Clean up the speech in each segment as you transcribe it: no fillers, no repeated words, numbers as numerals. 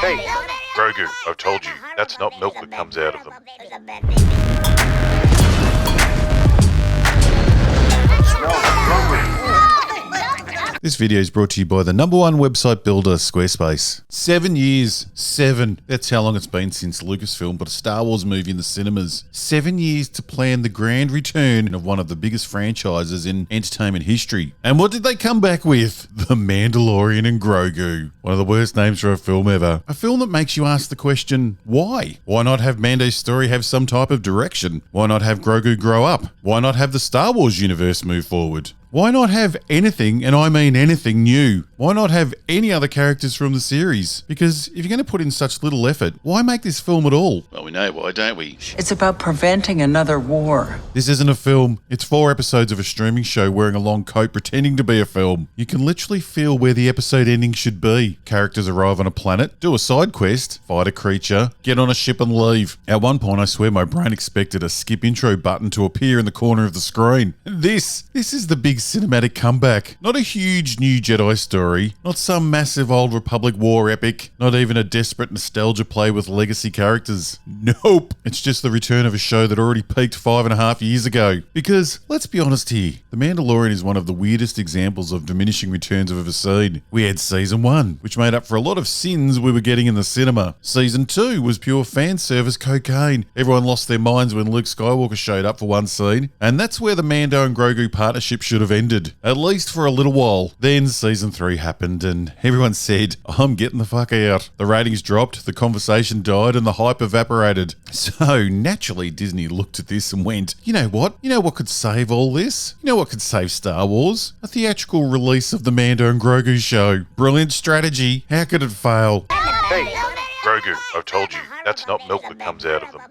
Hey, Grogu, I've told you, that's not milk that comes out of them. This video is brought to you by the #1 website builder, Squarespace. 7 years. 7. That's how long it's been since Lucasfilm put a Star Wars movie in the cinemas. 7 years to plan the grand return of one of the biggest franchises in entertainment history. And what did they come back with? The Mandalorian and Grogu. One of the worst names for a film ever. A film that makes you ask the question, why? Why not have Mando's story have some type of direction? Why not have Grogu grow up? Why not have the Star Wars universe move forward? Why not have anything, and I mean anything, new? Why not have any other characters from the series? Because if you're going to put in such little effort, why make this film at all? Well, we know why, don't we? It's about preventing another war. This isn't a film. It's 4 episodes of a streaming show wearing a long coat pretending to be a film. You can literally feel where the episode ending should be. Characters arrive on a planet, do a side quest, fight a creature, get on a ship and leave. At one point, I swear my brain expected a skip intro button to appear in the corner of the screen. This is the big cinematic comeback. Not a huge new Jedi story, not some massive old Republic war epic, not even a desperate nostalgia play with legacy characters. Nope. It's just the return of a show that already peaked 5.5 years ago. Because, let's be honest here, The Mandalorian is one of the weirdest examples of diminishing returns I've ever seen. We had Season 1, which made up for a lot of sins we were getting in the cinema. Season 2 was pure fan service cocaine. Everyone lost their minds when Luke Skywalker showed up for one scene, and that's where the Mando and Grogu partnership should have ended. At least for a little while. Then Season 3 happened and everyone said, I'm getting the fuck out. The ratings dropped, the conversation died, and the hype evaporated. So naturally Disney looked at this and went, you know what? You know what could save all this? You know what could save Star Wars? A theatrical release of the Mando and Grogu show. Brilliant strategy. How could it fail? Hey, Grogu, I've told you, that's not milk that comes out of them.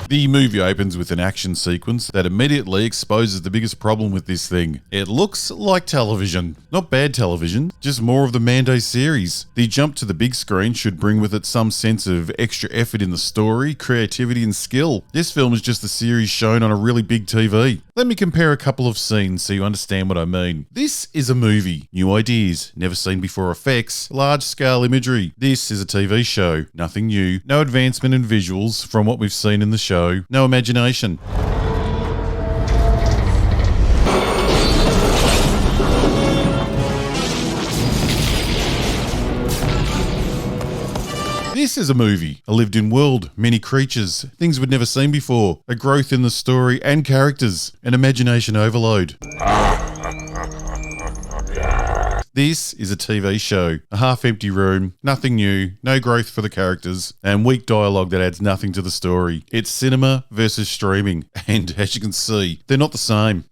The movie opens with an action sequence that immediately exposes the biggest problem with this thing. It looks like television. Not bad television, just more of the Mando series. The jump to the big screen should bring with it some sense of extra effort in the story, creativity and skill. This film is just the series shown on a really big TV. Let me compare a couple of scenes so you understand what I mean. This is a movie. New ideas, never seen before effects, large-scale imagery. This is a TV show. Nothing new, no advancement in visuals from what we've seen in the show, no imagination. This is a movie, a lived-in world, many creatures, things we'd never seen before, a growth in the story and characters, an imagination overload. This is a TV show, a half-empty room, nothing new, no growth for the characters, and weak dialogue that adds nothing to the story. It's cinema versus streaming, and as you can see, they're not the same.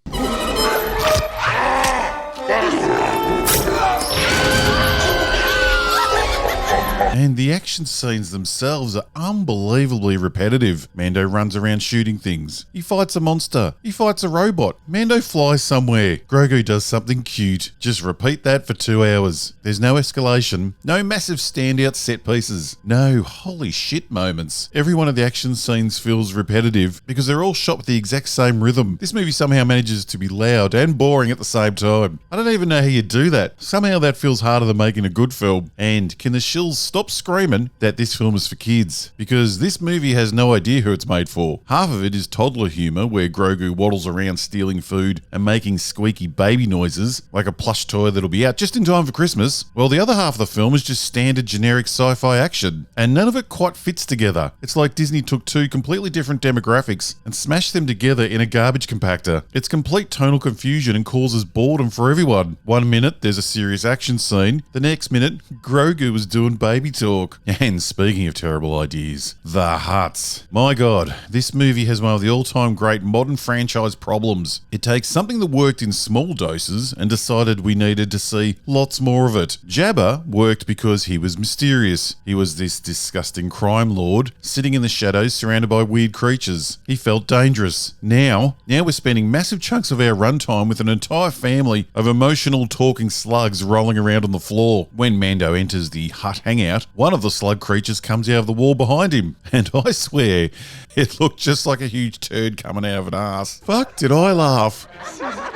And the action scenes themselves are unbelievably repetitive. Mando runs around shooting things. He fights a monster. He fights a robot. Mando flies somewhere. Grogu does something cute. Just repeat that for 2 hours. There's no escalation. No massive standout set pieces. No holy shit moments. Every one of the action scenes feels repetitive because they're all shot with the exact same rhythm. This movie somehow manages to be loud and boring at the same time. I don't even know how you do that. Somehow that feels harder than making a good film. And can the shills stop screaming that this film is for kids? Because this movie has no idea who it's made for. Half of it is toddler humor where Grogu waddles around stealing food and making squeaky baby noises like a plush toy that'll be out just in time for Christmas. Well, the other half of the film is just standard generic sci-fi action, and none of it quite fits together. It's like Disney took 2 completely different demographics and smashed them together in a garbage compactor. It's complete tonal confusion and causes boredom for everyone. 1 minute there's a serious action scene, the next minute Grogu is doing baby talk. And speaking of terrible ideas, the Hutts. My god, this movie has one of the all-time great modern franchise problems. It takes something that worked in small doses and decided we needed to see lots more of it. Jabba worked because he was mysterious. He was this disgusting crime lord sitting in the shadows surrounded by weird creatures. He felt dangerous. Now we're spending massive chunks of our runtime with an entire family of emotional talking slugs rolling around on the floor. When Mando enters the Hutt hangout, out, one of the slug creatures comes out of the wall behind him. And I swear, it looked just like a huge turd coming out of an ass. Fuck, did I laugh.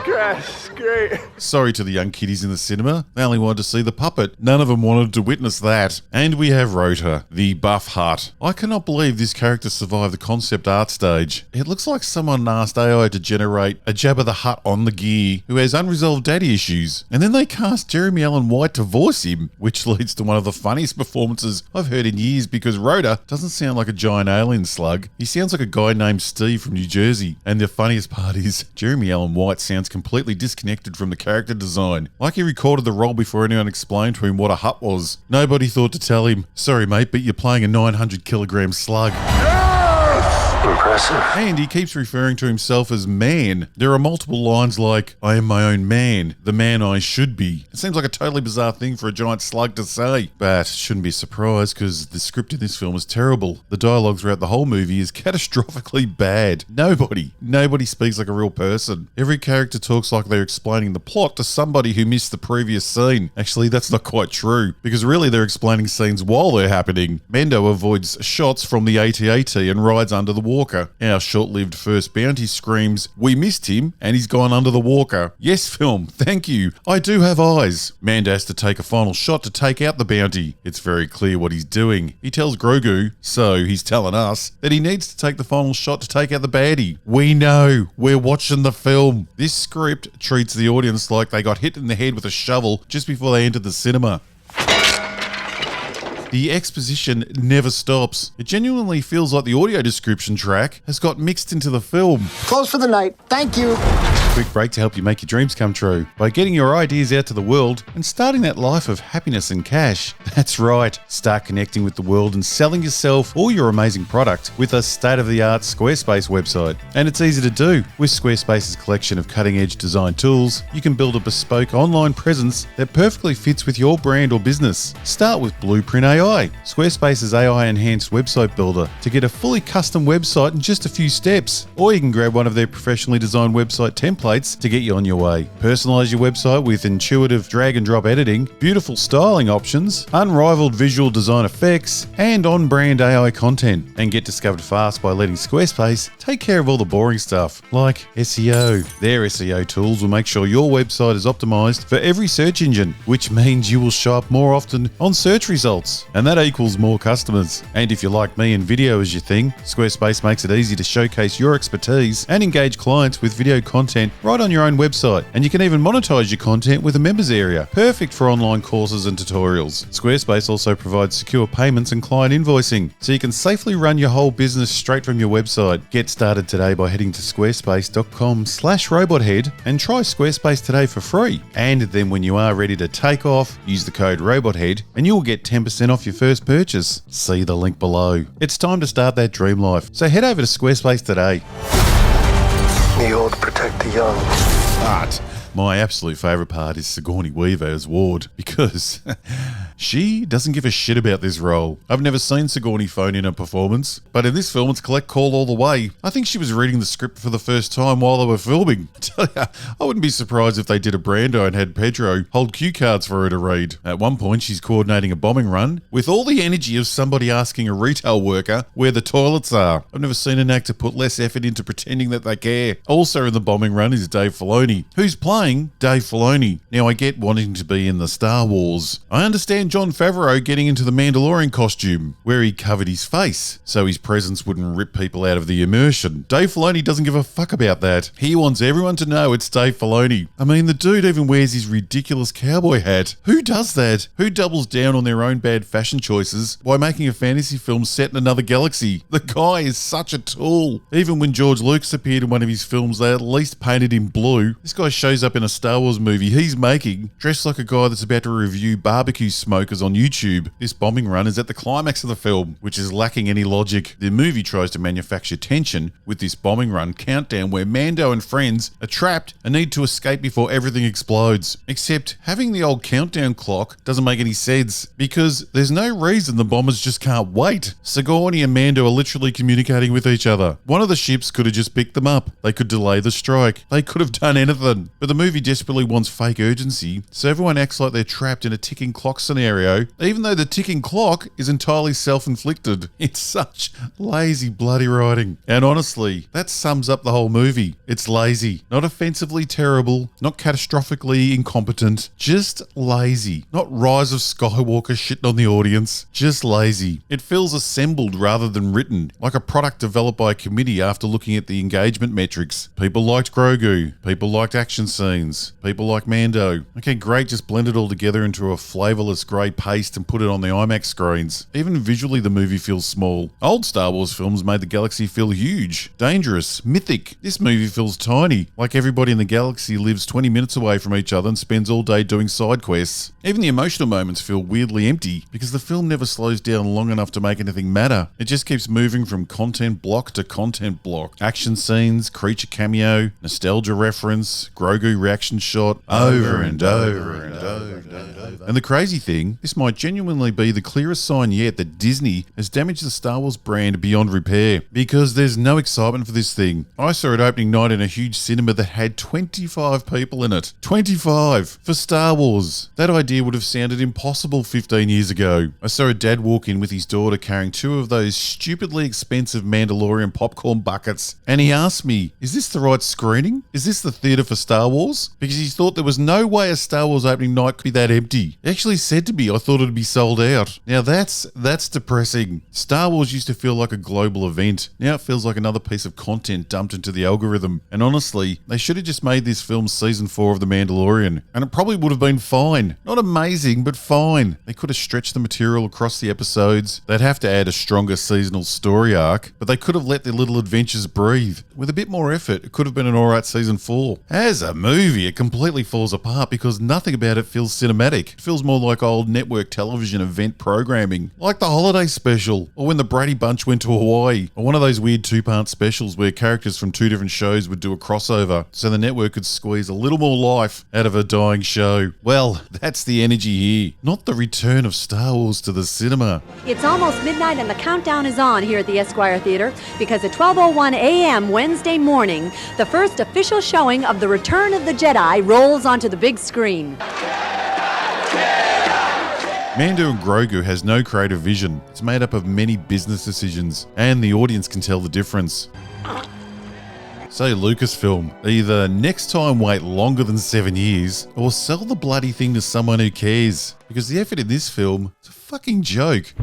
Gosh, great. Sorry to the young kiddies in the cinema. They only wanted to see the puppet. None of them wanted to witness that. And we have Rota, the buff hut. I cannot believe this character survived the concept art stage. It looks like someone asked AI to generate a Jabba the Hutt on the gear who has unresolved daddy issues. And then they cast Jeremy Allen White to voice him, which leads to one of the funniest performances I've heard in years because Rota doesn't sound like a giant alien slug. He sounds like a guy named Steve from New Jersey. And the funniest part is Jeremy Allen White sounds completely disconnected from the character design. Like he recorded the role before anyone explained to him what a hut was. Nobody thought to tell him, sorry mate, but you're playing a 900 kilogram slug. Impressive. And he keeps referring to himself as man. There are multiple lines like, I am my own man, the man I should be. It seems like a totally bizarre thing for a giant slug to say. But shouldn't be surprised because the script in this film is terrible. The dialogue throughout the whole movie is catastrophically bad. Nobody speaks like a real person. Every character talks like they're explaining the plot to somebody who missed the previous scene. Actually, that's not quite true because really they're explaining scenes while they're happening. Mando avoids shots from the AT-AT and rides under the walker. Our short-lived first bounty screams, we missed him and he's gone under the walker. Yes, film, thank you. I do have eyes. Mando has to take a final shot to take out the bounty. It's very clear what he's doing. He tells Grogu, so he's telling us, that he needs to take the final shot to take out the baddie. We know. We're watching the film. This script treats the audience like they got hit in the head with a shovel just before they entered the cinema. The exposition never stops. It genuinely feels like the audio description track has got mixed into the film. Close for the night. Thank you. Quick break to help you make your dreams come true by getting your ideas out to the world and starting that life of happiness and cash. That's right. Start connecting with the world and selling yourself or your amazing product with a state-of-the-art Squarespace website. And it's easy to do. With Squarespace's collection of cutting-edge design tools, you can build a bespoke online presence that perfectly fits with your brand or business. Start with Blueprint AI, Squarespace's AI-enhanced website builder, to get a fully custom website in just a few steps. Or you can grab one of their professionally designed website templates to get you on your way. Personalize your website with intuitive drag and drop editing, beautiful styling options, unrivaled visual design effects, and on-brand AI content. And get discovered fast by letting Squarespace take care of all the boring stuff, like SEO. Their SEO tools will make sure your website is optimized for every search engine, which means you will show up more often on search results. And that equals more customers. And if you're like me and video is your thing, Squarespace makes it easy to showcase your expertise and engage clients with video content right on your own website. And you can even monetize your content with a members area, perfect for online courses and tutorials. Squarespace also provides secure payments and client invoicing, so you can safely run your whole business straight from your website. Get started today by heading to squarespace.com/robothead and try Squarespace today for free. And then when you are ready to take off, use the code robothead and you will get 10% off your first purchase. See the link below. It's time to start that dream life. So head over to Squarespace today. The old protect the young. But my absolute favourite part is Sigourney Weaver as Ward, because she doesn't give a shit about this role. I've never seen Sigourney phone in a performance, but in this film it's collect call all the way. I think she was reading the script for the first time while they were filming. I wouldn't be surprised if they did a Brando and had Pedro hold cue cards for her to read. At one point she's coordinating a bombing run with all the energy of somebody asking a retail worker where the toilets are. I've never seen an actor put less effort into pretending that they care. Also in the bombing run is Dave Filoni, who's playing Dave Filoni. Now I get wanting to be in the Star Wars. I understand Jon Favreau getting into the Mandalorian costume, where he covered his face, so his presence wouldn't rip people out of the immersion. Dave Filoni doesn't give a fuck about that. He wants everyone to know it's Dave Filoni. I mean, the dude even wears his ridiculous cowboy hat. Who does that? Who doubles down on their own bad fashion choices by making a fantasy film set in another galaxy? The guy is such a tool. Even when George Lucas appeared in one of his films, they at least painted him blue. This guy shows up in a Star Wars movie he's making, dressed like a guy that's about to review barbecue smokers on YouTube. This bombing run is at the climax of the film, which is lacking any logic. The movie tries to manufacture tension with this bombing run countdown where Mando and friends are trapped and need to escape before everything explodes. Except having the old countdown clock doesn't make any sense, because there's no reason the bombers just can't wait. Sigourney and Mando are literally communicating with each other. One of the ships could have just picked them up. They could delay the strike. They could have done anything. But the movie desperately wants fake urgency, so everyone acts like they're trapped in a ticking clock scenario scenario, even though the ticking clock is entirely self-inflicted. It's such lazy bloody writing. And honestly, that sums up the whole movie. It's lazy. Not offensively terrible, not catastrophically incompetent, just lazy. Not Rise of Skywalker shitting on the audience, just lazy. It feels assembled rather than written, like a product developed by a committee after looking at the engagement metrics. People liked Grogu, people liked action scenes, people like Mando. Okay, great, just blend it all together into a flavourless grey paste and put it on the IMAX screens. Even visually the movie feels small. Old Star Wars films made the galaxy feel huge, dangerous, mythic. This movie feels tiny, like everybody in the galaxy lives 20 minutes away from each other and spends all day doing side quests. Even the emotional moments feel weirdly empty because the film never slows down long enough to make anything matter. It just keeps moving from content block to content block. Action scenes, creature cameo, nostalgia reference, Grogu reaction shot, over and over and over and over. And the crazy thing, this might genuinely be the clearest sign yet that Disney has damaged the Star Wars brand beyond repair, because there's no excitement for this thing. I saw it opening night in a huge cinema that had 25 people in it. 25 for Star Wars. That idea would have sounded impossible 15 years ago. I saw a dad walk in with his daughter carrying 2 of those stupidly expensive Mandalorian popcorn buckets, and he asked me, is this the right screening? Is this the theatre for Star Wars? Because he thought there was no way a Star Wars opening night could be that empty. He actually said to me, I thought it'd be sold out. Now that's depressing. Star Wars used to feel like a global event. Now it feels like another piece of content dumped into the algorithm. And honestly, they should have just made this film season 4 of The Mandalorian, and it probably would have been fine. Not amazing, but fine. They could have stretched the material across the episodes. They'd have to add a stronger seasonal story arc, but they could have let their little adventures breathe. With a bit more effort, it could have been an alright season 4. As a movie, it completely falls apart because nothing about it feels cinematic. It feels more like old network television event programming, like the holiday special, or when the Brady Bunch went to Hawaii, or one of those weird 2-part specials where characters from 2 different shows would do a crossover, so the network could squeeze a little more life out of a dying show. Well, that's the energy here, not the return of Star Wars to the cinema. It's almost midnight and the countdown is on here at the Esquire Theater because at 12:01 a.m. Wednesday morning, the first official showing of The Return of the Jedi rolls onto the big screen. Mando and Grogu has no creative vision. It's made up of many business decisions, and the audience can tell the difference. So Lucasfilm, either next time wait longer than 7 years, or sell the bloody thing to someone who cares, because the effort in this film is a fucking joke.